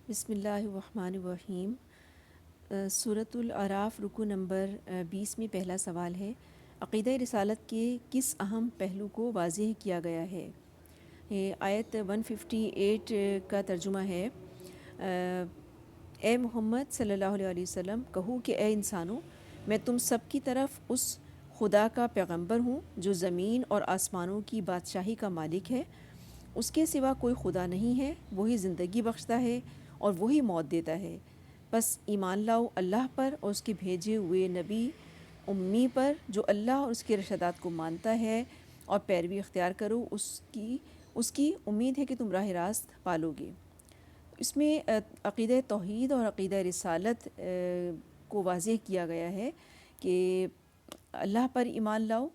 بسم اللہ الرحمن الرحیم۔ سورۃ الاعراف رکو نمبر 20 میں پہلا سوال ہے، عقیدہ رسالت کے کس اہم پہلو کو واضح کیا گیا ہے؟ یہ آیت 158 کا ترجمہ ہے، اے محمد صلی اللہ علیہ وسلم کہو کہ اے انسانوں، میں تم سب کی طرف اس خدا کا پیغمبر ہوں جو زمین اور آسمانوں کی بادشاہی کا مالک ہے۔ اس کے سوا کوئی خدا نہیں ہے، وہی زندگی بخشتا ہے اور وہی موت دیتا ہے۔ بس ایمان لاؤ اللہ پر اور اس کے بھیجے ہوئے نبی امی پر جو اللہ اور اس کے ارشادات کو مانتا ہے، اور پیروی اختیار کرو اس کی امید ہے کہ تم راہ راست پالو گے۔ اس میں عقیدہ توحید اور عقیدہ رسالت کو واضح کیا گیا ہے کہ اللہ پر ایمان لاؤ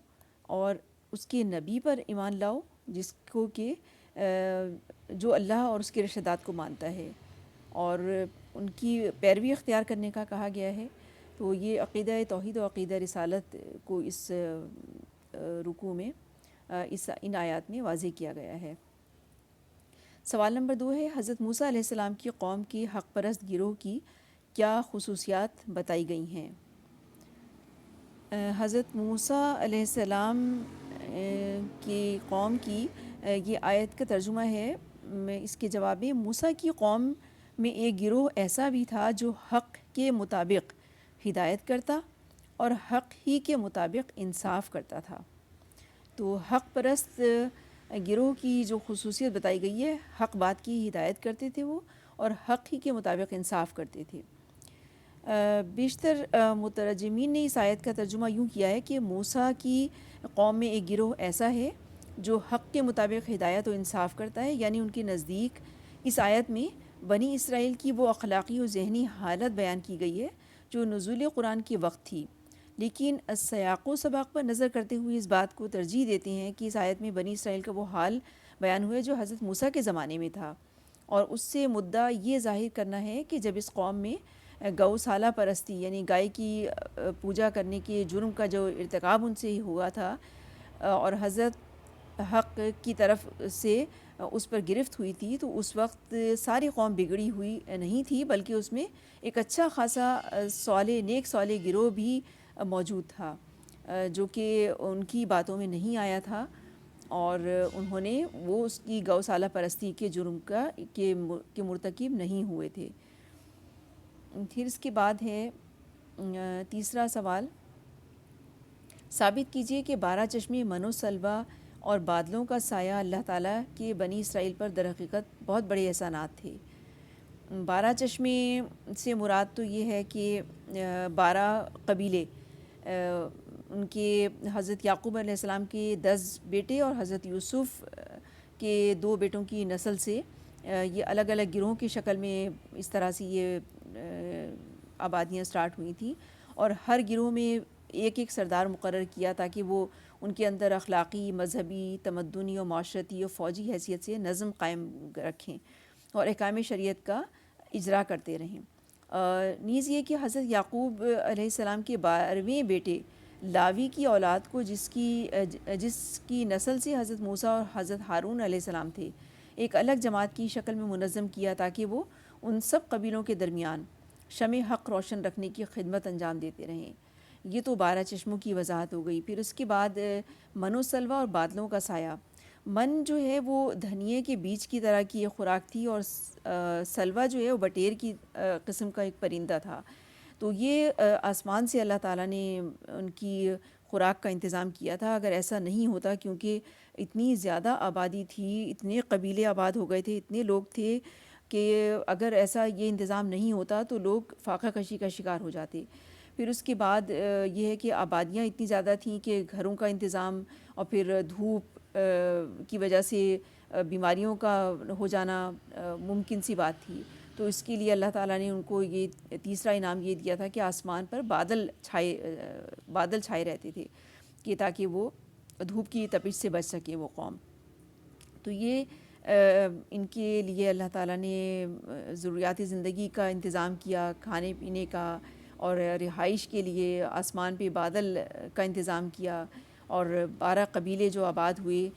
اور اس کے نبی پر ایمان لاؤ جس کو کہ جو اللہ اور اس کے ارشادات کو مانتا ہے، اور ان کی پیروی اختیار کرنے کا کہا گیا ہے۔ تو یہ عقیدہ توحید و عقیدہ رسالت کو اس رکوع میں ان آیات میں واضح کیا گیا ہے۔ سوال نمبر 2 ہے، حضرت موسیٰ علیہ السلام کی قوم کی حق پرست گروہ کی کیا خصوصیات بتائی گئی ہیں؟ حضرت موسیٰ علیہ السلام کی قوم کی یہ آیت کا ترجمہ ہے، اس کے جواب میں موسیٰ کی قوم میں ایک گروہ ایسا بھی تھا جو حق کے مطابق ہدایت کرتا اور حق ہی کے مطابق انصاف کرتا تھا۔ تو حق پرست گروہ کی جو خصوصیت بتائی گئی ہے، حق بات کی ہدایت کرتے تھے وہ، اور حق ہی کے مطابق انصاف کرتے تھے۔ بیشتر مترجمین نے اس آیت کا ترجمہ یوں کیا ہے کہ موسیٰ کی قوم میں ایک گروہ ایسا ہے جو حق کے مطابق ہدایت و انصاف کرتا ہے، یعنی ان کے نزدیک اس آیت میں بنی اسرائیل کی وہ اخلاقی و ذہنی حالت بیان کی گئی ہے جو نزول قرآن کے وقت تھی، لیکن سیاق و سباق پر نظر کرتے ہوئے اس بات کو ترجیح دیتے ہیں کہ اس آیت میں بنی اسرائیل کا وہ حال بیان ہوا ہے جو حضرت موسیٰ کے زمانے میں تھا، اور اس سے مدعا یہ ظاہر کرنا ہے کہ جب اس قوم میں گوسالہ پرستی یعنی گائے کی پوجا کرنے کے جرم کا جو ارتکاب ان سے ہوا تھا، اور حضرت حق کی طرف سے اس پر گرفت ہوئی تھی، تو اس وقت ساری قوم بگڑی ہوئی نہیں تھی، بلکہ اس میں ایک اچھا خاصا نیک صالح گروہ بھی موجود تھا جو کہ ان کی باتوں میں نہیں آیا تھا، اور انہوں نے وہ اس کی گوسالہ پرستی کے جرم کے مرتکب نہیں ہوئے تھے۔ پھر اس کے بعد ہے تیسرا سوال، ثابت کیجیے کہ 12 چشمے من و سلوہ اور بادلوں کا سایہ اللہ تعالیٰ کے بنی اسرائیل پر در حقیقت بہت بڑے احسانات تھے۔ 12 چشمے سے مراد تو یہ ہے کہ 12 قبیلے، ان کے حضرت یعقوب علیہ السلام کے 10 بیٹے اور حضرت یوسف کے 2 بیٹوں کی نسل سے یہ الگ الگ گروہوں کی شکل میں اس طرح سے یہ آبادیاں سٹارٹ ہوئی تھیں، اور ہر گروہ میں ایک ایک سردار مقرر کیا تاکہ وہ ان کے اندر اخلاقی، مذہبی، تمدنی اور معاشرتی اور فوجی حیثیت سے نظم قائم رکھیں اور احکام شریعت کا اجرا کرتے رہیں۔ نیز یہ کہ حضرت یعقوب علیہ السلام کے 12ویں بیٹے لاوی کی اولاد کو جس کی نسل سے حضرت موسیٰ اور حضرت ہارون علیہ السلام تھے، ایک الگ جماعت کی شکل میں منظم کیا تاکہ وہ ان سب قبیلوں کے درمیان شمع حق روشن رکھنے کی خدمت انجام دیتے رہیں۔ یہ تو 12 چشموں کی وضاحت ہو گئی۔ پھر اس کے بعد من و سلوہ اور بادلوں کا سایہ۔ من جو ہے وہ دھنیے کے بیج کی طرح کی ایک خوراک تھی، اور سلوہ جو ہے وہ بٹیر کی قسم کا ایک پرندہ تھا۔ تو یہ آسمان سے اللہ تعالیٰ نے ان کی خوراک کا انتظام کیا تھا۔ اگر ایسا نہیں ہوتا، کیونکہ اتنی زیادہ آبادی تھی، اتنے قبیلے آباد ہو گئے تھے، اتنے لوگ تھے کہ اگر ایسا یہ انتظام نہیں ہوتا تو لوگ فاقہ کشی کا شکار ہو جاتے۔ پھر اس کے بعد یہ ہے کہ آبادیاں اتنی زیادہ تھیں کہ گھروں کا انتظام، اور پھر دھوپ کی وجہ سے بیماریوں کا ہو جانا ممکن سی بات تھی، تو اس کے لیے اللہ تعالیٰ نے ان کو یہ تیسرا انعام یہ دیا تھا کہ آسمان پر بادل چھائے رہتے تھے کہ تاکہ وہ دھوپ کی تپش سے بچ سکے وہ قوم۔ تو یہ ان کے لیے اللہ تعالیٰ نے ضروریات زندگی کا انتظام کیا، کھانے پینے کا، اور رہائش کے لیے آسمان پہ بادل کا انتظام کیا، اور 12 قبیلے جو آباد ہوئے،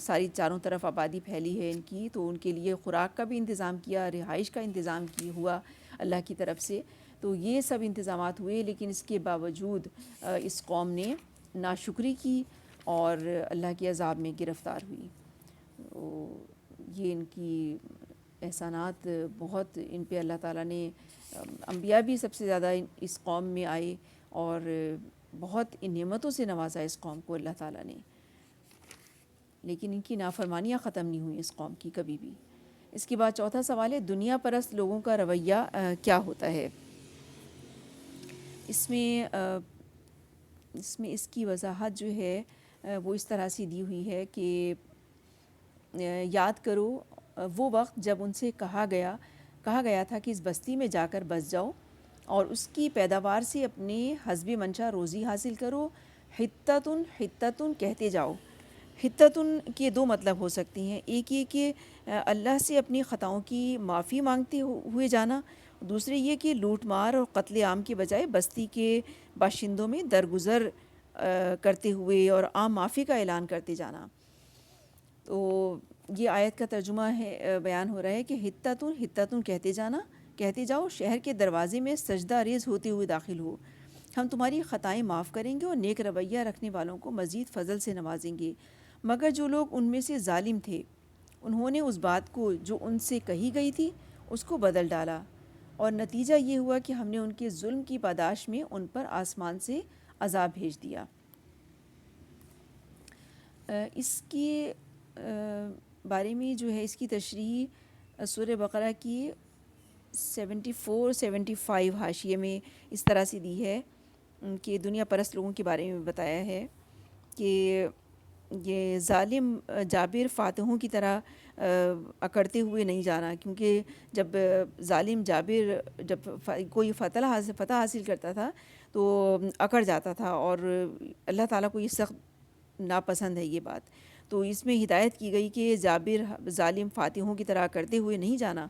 ساری چاروں طرف آبادی پھیلی ہے ان کی، تو ان کے لیے خوراک کا بھی انتظام کیا، رہائش کا انتظام ہوا اللہ کی طرف سے. تو یہ سب انتظامات ہوئے، لیکن اس کے باوجود اس قوم نے ناشکری کی اور اللہ کے عذاب میں گرفتار ہوئی. یہ ان کی احسانات بہت، ان پہ اللہ تعالیٰ نے، انبیاء بھی سب سے زیادہ اس قوم میں آئے اور بہت ان نعمتوں سے نوازا اس قوم کو اللہ تعالیٰ نے، لیکن ان کی نافرمانیاں ختم نہیں ہوئیں اس قوم کی کبھی بھی. اس کے بعد چوتھا سوال ہے دنیا پرست لوگوں کا رویہ کیا ہوتا ہے. اس میں اس کی وضاحت جو ہے وہ اس طرح سے دی ہوئی ہے کہ یاد کرو وہ وقت جب ان سے کہا گیا تھا کہ اس بستی میں جا کر بس جاؤ اور اس کی پیداوار سے اپنے حسب منشا روزی حاصل کرو. حتتن حتتن کہتے جاؤ. حتتن کے دو مطلب ہو سکتے ہیں، ایک یہ کہ اللہ سے اپنی خطاؤں کی معافی مانگتے ہوئے جانا، دوسرے یہ کہ لوٹ مار اور قتل عام کے بجائے بستی کے باشندوں میں درگزر کرتے ہوئے اور عام معافی کا اعلان کرتے جانا. تو یہ آیت کا ترجمہ ہے، بیان ہو رہا ہے کہ حتتن کہتے جاؤ، شہر کے دروازے میں سجدہ ریز ہوتے ہوئے داخل ہو، ہم تمہاری خطائیں معاف کریں گے اور نیک رویہ رکھنے والوں کو مزید فضل سے نوازیں گے. مگر جو لوگ ان میں سے ظالم تھے انہوں نے اس بات کو جو ان سے کہی گئی تھی اس کو بدل ڈالا، اور نتیجہ یہ ہوا کہ ہم نے ان کے ظلم کی پاداش میں ان پر آسمان سے عذاب بھیج دیا. اس کے بارے میں جو ہے اس کی تشریح سورہ بقرہ کی 74-75 حاشیے میں اس طرح سے دی ہے کہ دنیا پرست لوگوں کے بارے میں بتایا ہے کہ یہ ظالم جابر فاتحوں کی طرح اکڑتے ہوئے نہیں جانا، کیونکہ جب ظالم جابر جب کوئی فتح حاصل کرتا تھا تو اکڑ جاتا تھا، اور اللہ تعالیٰ کو یہ سخت ناپسند ہے یہ بات. تو اس میں ہدایت کی گئی کہ جابر ظالم فاتحوں کی طرح کرتے ہوئے نہیں جانا،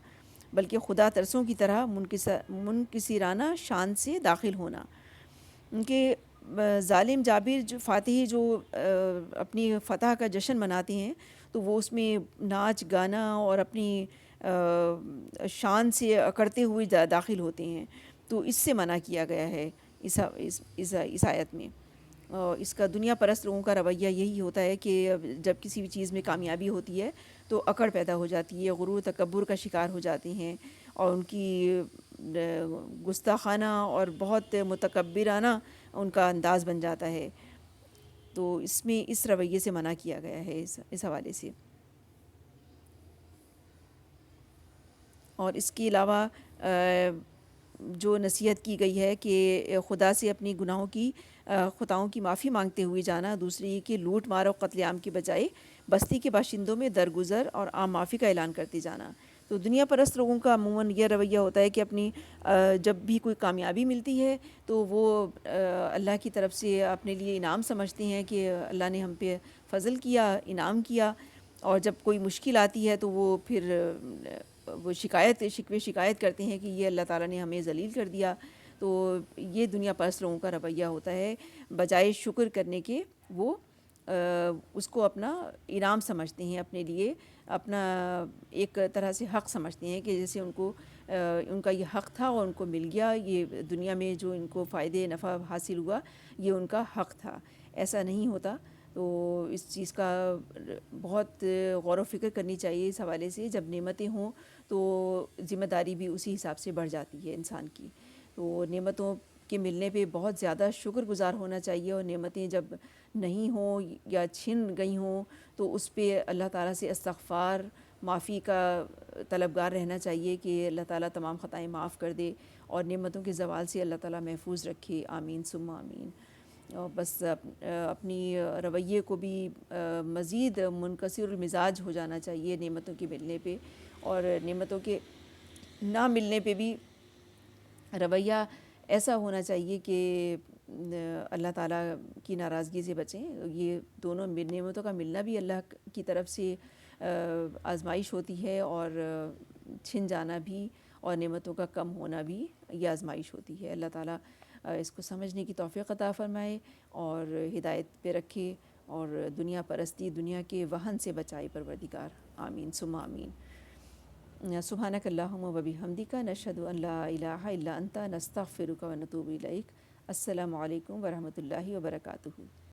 بلکہ خدا ترسوں کی طرح منکسرانہ شان سے داخل ہونا. ان کے ظالم جابر جو فاتحی جو اپنی فتح کا جشن مناتے ہیں تو وہ اس میں ناچ گانا اور اپنی شان سے اکڑتے ہوئے داخل ہوتے ہیں. تو اس سے منع کیا گیا ہے اس آیت میں. اس کا دنیا پرست لوگوں کا رویہ یہی ہوتا ہے کہ جب کسی بھی چیز میں کامیابی ہوتی ہے تو اکڑ پیدا ہو جاتی ہے، غرور تکبر کا شکار ہو جاتے ہیں، اور ان کی گستاخانہ اور بہت متکبرانہ ان کا انداز بن جاتا ہے. تو اس میں اس رویے سے منع کیا گیا ہے اس حوالے سے. اور اس کے علاوہ جو نصیحت کی گئی ہے کہ خدا سے اپنی خطاؤں کی معافی مانگتے ہوئے جانا، دوسری یہ کہ لوٹ مار و قتل عام کے بجائے بستی کے باشندوں میں درگزر اور عام معافی کا اعلان کرتے جانا. تو دنیا پرست لوگوں کا عموماً یہ رویہ ہوتا ہے کہ اپنی جب بھی کوئی کامیابی ملتی ہے تو وہ اللہ کی طرف سے اپنے لیے انعام سمجھتے ہیں کہ اللہ نے ہم پہ فضل کیا، انعام کیا، اور جب کوئی مشکل آتی ہے تو وہ پھر وہ شکایت کرتے ہیں کہ یہ اللہ تعالیٰ نے ہمیں ذلیل کر دیا. تو یہ دنیا پرست لوگوں کا رویہ ہوتا ہے، بجائے شکر کرنے کے وہ اس کو اپنا انعام سمجھتے ہیں، اپنے لیے اپنا ایک طرح سے حق سمجھتے ہیں کہ جیسے ان کا یہ حق تھا اور ان کو مل گیا، یہ دنیا میں جو ان کو فائدے نفع حاصل ہوا یہ ان کا حق تھا. ایسا نہیں ہوتا. تو اس چیز کا بہت غور و فکر کرنی چاہیے اس حوالے سے. جب نعمتیں ہوں تو ذمہ داری بھی اسی حساب سے بڑھ جاتی ہے انسان کی. تو نعمتوں کے ملنے پہ بہت زیادہ شکر گزار ہونا چاہیے، اور نعمتیں جب نہیں ہوں یا چھن گئی ہوں تو اس پہ اللہ تعالیٰ سے استغفار، معافی کا طلبگار رہنا چاہیے کہ اللہ تعالیٰ تمام خطائیں معاف کر دے اور نعمتوں کے زوال سے اللہ تعالیٰ محفوظ رکھے. آمین ثم آمین. بس اپنی رویے کو بھی مزید منکسر المزاج ہو جانا چاہیے نعمتوں کے ملنے پہ، اور نعمتوں کے نہ ملنے پہ بھی رویہ ایسا ہونا چاہیے کہ اللہ تعالیٰ کی ناراضگی سے بچیں. یہ دونوں نعمتوں کا ملنا بھی اللہ کی طرف سے آزمائش ہوتی ہے، اور چھن جانا بھی اور نعمتوں کا کم ہونا بھی یہ آزمائش ہوتی ہے. اللہ تعالیٰ اس کو سمجھنے کی توفیق عطا فرمائے اور ہدایت پہ رکھے اور دنیا پرستی دنیا کے وہن سے بچائے پروردگار، آمین ثم آمین۔ سبحانک اللہم و بحمدک نشہد ان لا الہ الا انت نستغفرک و نتوب الیک۔ السلام علیکم ورحمۃ اللہ وبرکاتہ۔